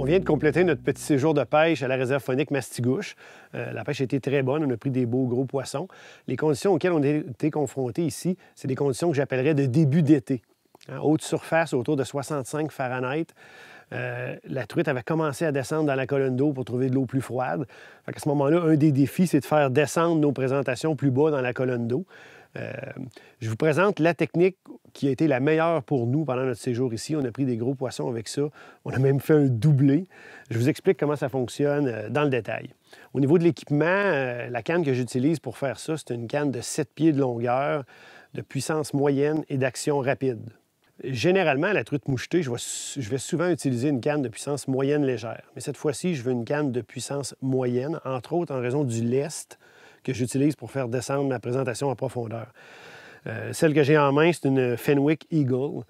vient de compléter notre petit séjour de pêche à la réserve faunique Mastigouche. La pêche a été très bonne, on a pris des beaux gros poissons. Les conditions auxquelles on a été confrontés ici, c'est des conditions que j'appellerais de début d'été. Haute surface, autour de 65 Fahrenheit. La truite avait commencé à descendre dans la colonne d'eau pour trouver de l'eau plus froide. À ce moment-là, un des défis, c'est de faire descendre nos présentations plus bas dans la colonne d'eau. Je vous présente la technique qui a été la meilleure pour nous pendant notre séjour ici. On a pris des gros poissons avec ça. On a même fait un doublé. Je vous explique comment ça fonctionne dans le détail. Au niveau de l'équipement, la canne que j'utilise pour faire ça, c'est une canne de 7 pieds de longueur, de puissance moyenne et d'action rapide. Généralement, la truite mouchetée, je vais souvent utiliser une canne de puissance moyenne légère. Mais cette fois-ci, je veux une canne de puissance moyenne, entre autres en raison du lest que j'utilise pour faire descendre ma présentation en profondeur. Celle que j'ai en main, c'est une Fenwick Eagle.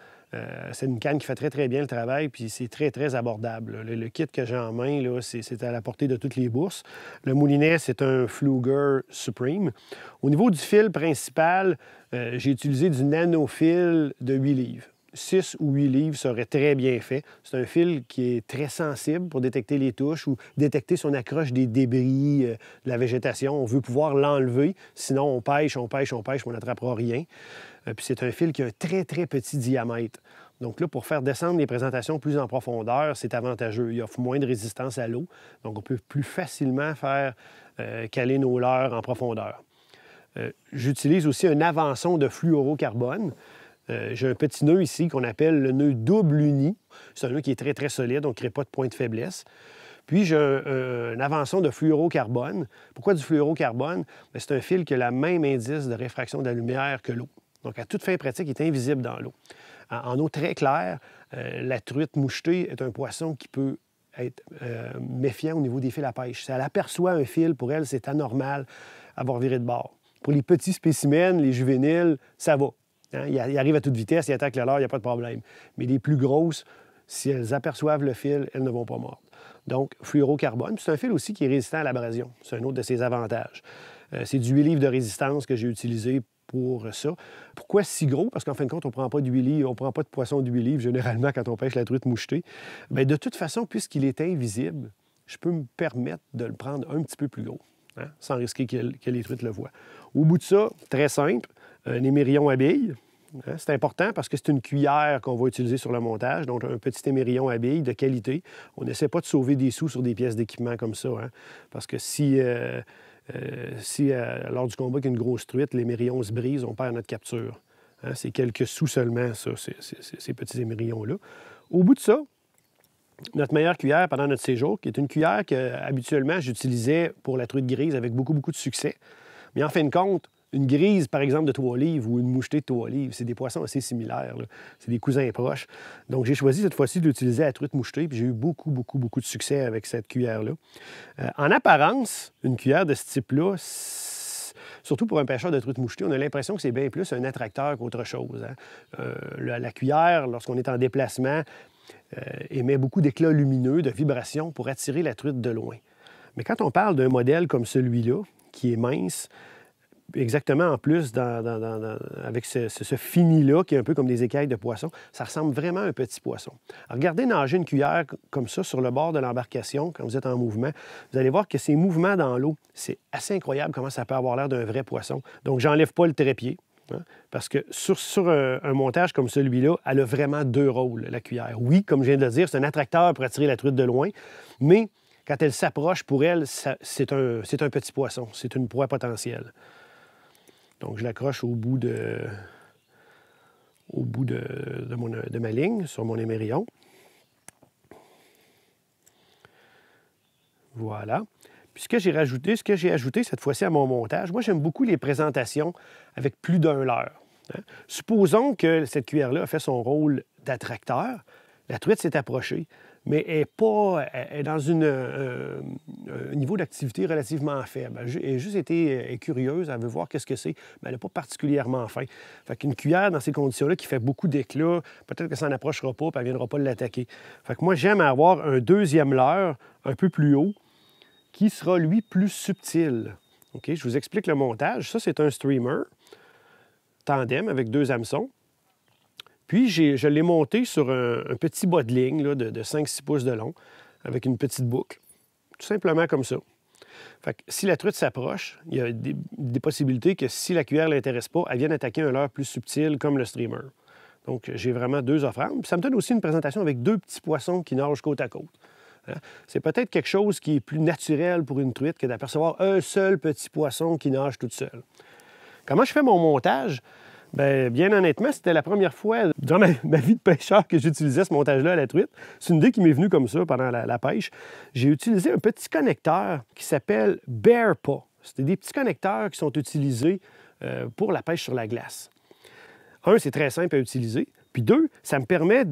C'est une canne qui fait très, très bien le travail, puis c'est très, très abordable. Le kit que j'ai en main, c'est à la portée de toutes les bourses. Le moulinet, c'est un Pflueger Supreme. Au niveau du fil principal, j'ai utilisé du nanofil de 8 livres. 6 ou 8 livres serait très bien fait. C'est un fil qui est très sensible pour détecter les touches ou détecter si on accroche des débris de la végétation. On veut pouvoir l'enlever, sinon on pêche, on n'attrapera rien. Puis c'est un fil qui a un très, très petit diamètre. Donc là, pour faire descendre les présentations plus en profondeur, c'est avantageux. Il offre moins de résistance à l'eau, donc on peut plus facilement faire caler nos leurres en profondeur. J'utilise aussi un avançon de fluorocarbone. J'ai un petit nœud ici qu'on appelle le nœud double uni. C'est un nœud qui est très, très solide, on ne crée pas de point de faiblesse. Puis j'ai un avançon de fluorocarbone. Pourquoi du fluorocarbone? C'est un fil qui a le même indice de réfraction de la lumière que l'eau. Donc, à toute fin pratique, il est invisible dans l'eau. En eau très claire, la truite mouchetée est un poisson qui peut être méfiant au niveau des fils à pêche. Si elle aperçoit un fil, pour elle, c'est anormal avoir viré de bord. Pour les petits spécimens, les juvéniles, ça va. Ils arrivent à toute vitesse, ils attaquent le leurre, il n'y a pas de problème. Mais les plus grosses, si elles aperçoivent le fil, elles ne vont pas mordre. Donc, fluorocarbone. C'est un fil aussi qui est résistant à l'abrasion. C'est un autre de ses avantages. C'est du 8 livres de résistance que j'ai utilisé pour ça. Pourquoi si gros? Parce qu'en fin de compte, on ne prend pas d'huile livres, on ne prend pas de poisson de 8 livres généralement quand on pêche la truite mouchetée. Bien, de toute façon, puisqu'il est invisible, je peux me permettre de le prendre un petit peu plus gros, sans risquer que les truites le voient. Au bout de ça, très simple, un émerillon à billes. C'est important parce que c'est une cuillère qu'on va utiliser sur le montage, donc un petit émerillon à billes de qualité. On n'essaie pas de sauver des sous sur des pièces d'équipement comme ça, parce que si lors du combat avec une grosse truite, l'émerillon se brise, on perd notre capture. C'est quelques sous seulement, ça, ces petits émerillons-là. Au bout de ça, notre meilleure cuillère pendant notre séjour, qui est une cuillère que habituellement j'utilisais pour la truite grise avec beaucoup, beaucoup de succès. Mais en fin de compte, une grise, par exemple, de 3 livres ou une mouchetée de 3 livres, c'est des poissons assez similaires. C'est des cousins proches. Donc, j'ai choisi cette fois-ci de l'utiliser à la truite mouchetée, puis j'ai eu beaucoup, beaucoup, beaucoup de succès avec cette cuillère-là. En apparence, une cuillère de ce type-là, surtout pour un pêcheur de truite mouchetée, on a l'impression que c'est bien plus un attracteur qu'autre chose. La cuillère, lorsqu'on est en déplacement, émet beaucoup d'éclats lumineux, de vibrations pour attirer la truite de loin. Mais quand on parle d'un modèle comme celui-là, qui est mince, exactement en plus avec ce fini-là, qui est un peu comme des écailles de poisson, ça ressemble vraiment à un petit poisson. Alors, regardez nager une cuillère comme ça sur le bord de l'embarcation quand vous êtes en mouvement. Vous allez voir que ces mouvements dans l'eau, c'est assez incroyable comment ça peut avoir l'air d'un vrai poisson. Donc, j'enlève pas le trépied, parce que sur un montage comme celui-là, elle a vraiment 2 rôles, la cuillère. Oui, comme je viens de le dire, c'est un attracteur pour attirer la truite de loin, mais quand elle s'approche, pour elle, c'est un petit poisson, c'est une proie potentielle. Donc, je l'accroche au bout de ma ligne, sur mon émerillon. Voilà. Puis ce que j'ai ajouté cette fois-ci à mon montage, moi, j'aime beaucoup les présentations avec plus d'un leurre. Supposons que cette cuillère-là a fait son rôle d'attracteur. La truite s'est approchée, mais elle est dans un niveau d'activité relativement faible. Elle a juste été curieuse, elle veut voir qu'est-ce que c'est, mais elle n'a pas particulièrement faim. Fait qu'une cuillère, dans ces conditions-là, qui fait beaucoup d'éclat, peut-être que ça n'approchera pas, puis elle ne viendra pas l'attaquer. Fait que moi, j'aime avoir un deuxième leurre un peu plus haut, qui sera, lui, plus subtil. OK? Je vous explique le montage. Ça, c'est un streamer tandem avec 2 hameçons. Puis, je l'ai monté sur un petit bas de ligne là, de 5-6 pouces de long. avec une petite boucle. Tout simplement comme ça. Fait que si la truite s'approche, il y a des possibilités que si la cuillère ne l'intéresse pas, elle vienne attaquer un leurre plus subtil comme le streamer. Donc, j'ai vraiment deux offrandes. Puis ça me donne aussi une présentation avec deux petits poissons qui nagent côte à côte. Hein? C'est peut-être quelque chose qui est plus naturel pour une truite que d'apercevoir un seul petit poisson qui nage tout seul. Comment je fais mon montage? Bien honnêtement, c'était la première fois dans ma vie de pêcheur que j'utilisais ce montage-là à la truite. C'est une idée qui m'est venue comme ça pendant la pêche. J'ai utilisé un petit connecteur qui s'appelle Bear Paw. C'était des petits connecteurs qui sont utilisés pour la pêche sur la glace. Un, c'est très simple à utiliser. Puis deux, ça me permet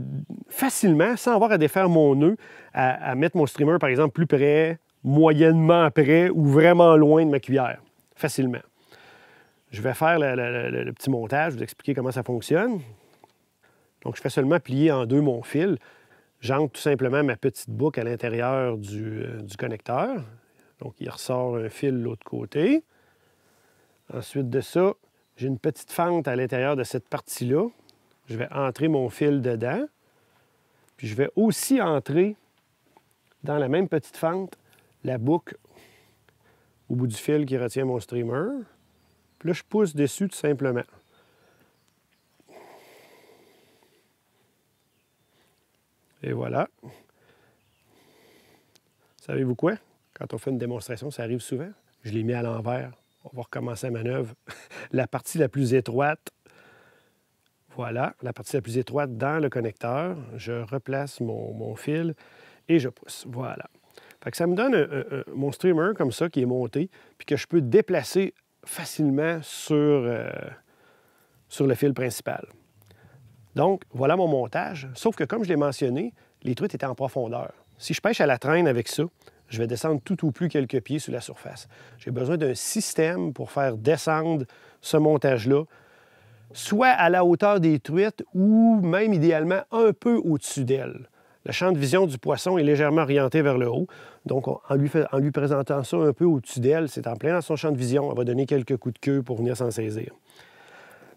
facilement, sans avoir à défaire mon nœud, à mettre mon streamer, par exemple, plus près, moyennement près ou vraiment loin de ma cuillère, facilement. Je vais faire le petit montage, vous expliquer comment ça fonctionne. Donc, je fais seulement plier en deux mon fil. J'entre tout simplement ma petite boucle à l'intérieur du connecteur. Donc, il ressort un fil de l'autre côté. Ensuite de ça, j'ai une petite fente à l'intérieur de cette partie-là. Je vais entrer mon fil dedans. Puis, je vais aussi entrer dans la même petite fente la boucle au bout du fil qui retient mon streamer. Puis là, je pousse dessus tout simplement. Et voilà. Savez-vous quoi? Quand on fait une démonstration, ça arrive souvent. Je l'ai mis à l'envers. On va recommencer la manœuvre. La partie la plus étroite, voilà, la partie la plus étroite dans le connecteur. Je replace mon fil et je pousse. Voilà. Fait que ça me donne mon streamer comme ça qui est monté, puis que je peux déplacer facilement sur le fil principal. Donc, voilà mon montage. Sauf que, comme je l'ai mentionné, les truites étaient en profondeur. Si je pêche à la traîne avec ça, je vais descendre tout ou plus quelques pieds sous la surface. J'ai besoin d'un système pour faire descendre ce montage-là, soit à la hauteur des truites ou même idéalement un peu au-dessus d'elles. Le champ de vision du poisson est légèrement orienté vers le haut. Donc, en lui présentant ça un peu au-dessus d'elle, c'est en plein dans son champ de vision. Elle va donner quelques coups de queue pour venir s'en saisir.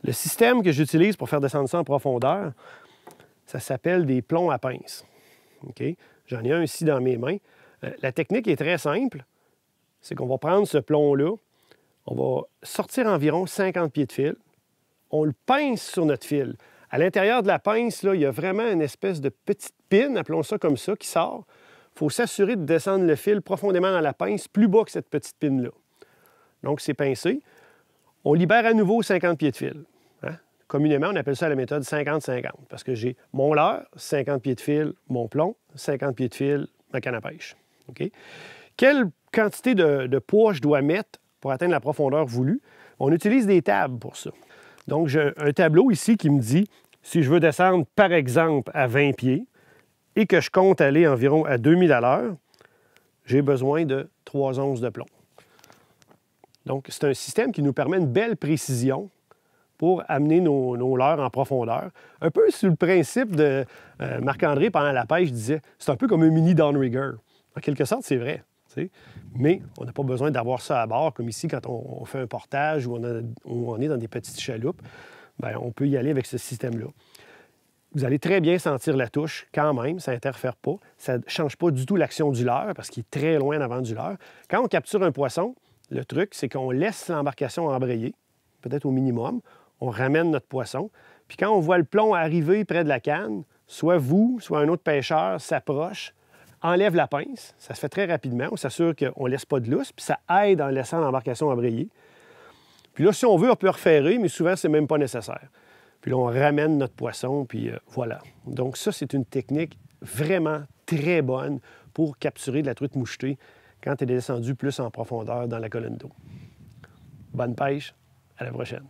Le système que j'utilise pour faire descendre ça en profondeur, ça s'appelle des plombs à pince. Okay? J'en ai un ici dans mes mains. La technique est très simple. C'est qu'on va prendre ce plomb-là, on va sortir environ 50 pieds de fil, on le pince sur notre fil. À l'intérieur de la pince, là, il y a vraiment une espèce de petite pine, appelons ça comme ça, qui sort. Il faut s'assurer de descendre le fil profondément dans la pince, plus bas que cette petite pine-là. Donc, c'est pincé. On libère à nouveau 50 pieds de fil. Hein? Communément, on appelle ça la méthode 50-50, parce que j'ai mon leurre, 50 pieds de fil, mon plomb, 50 pieds de fil, ma canne à pêche. Okay? Quelle quantité de poids je dois mettre pour atteindre la profondeur voulue? On utilise des tables pour ça. Donc, j'ai un tableau ici qui me dit, si je veux descendre, par exemple, à 20 pieds et que je compte aller environ à 2000 à l'heure, j'ai besoin de 3 onces de plomb. Donc, c'est un système qui nous permet une belle précision pour amener nos leurres en profondeur. Un peu sous le principe de Marc-André, pendant la pêche, disait, c'est un peu comme un mini downrigger. En quelque sorte, c'est vrai. Mais on n'a pas besoin d'avoir ça à bord, comme ici, quand on fait un portage ou on est dans des petites chaloupes. Bien, on peut y aller avec ce système-là. Vous allez très bien sentir la touche quand même, ça n'interfère pas. Ça ne change pas du tout l'action du leurre parce qu'il est très loin avant du leurre. Quand on capture un poisson, le truc, c'est qu'on laisse l'embarcation embrayer, peut-être au minimum. On ramène notre poisson. Puis quand on voit le plomb arriver près de la canne, soit vous, soit un autre pêcheur s'approche, enlève la pince, ça se fait très rapidement, on s'assure qu'on ne laisse pas de lousse, puis ça aide en laissant l'embarcation embrayer. Puis là, si on veut, on peut referrer, mais souvent, c'est même pas nécessaire. Puis là, on ramène notre poisson, puis voilà. Donc ça, c'est une technique vraiment très bonne pour capturer de la truite mouchetée quand elle est descendue plus en profondeur dans la colonne d'eau. Bonne pêche, à la prochaine.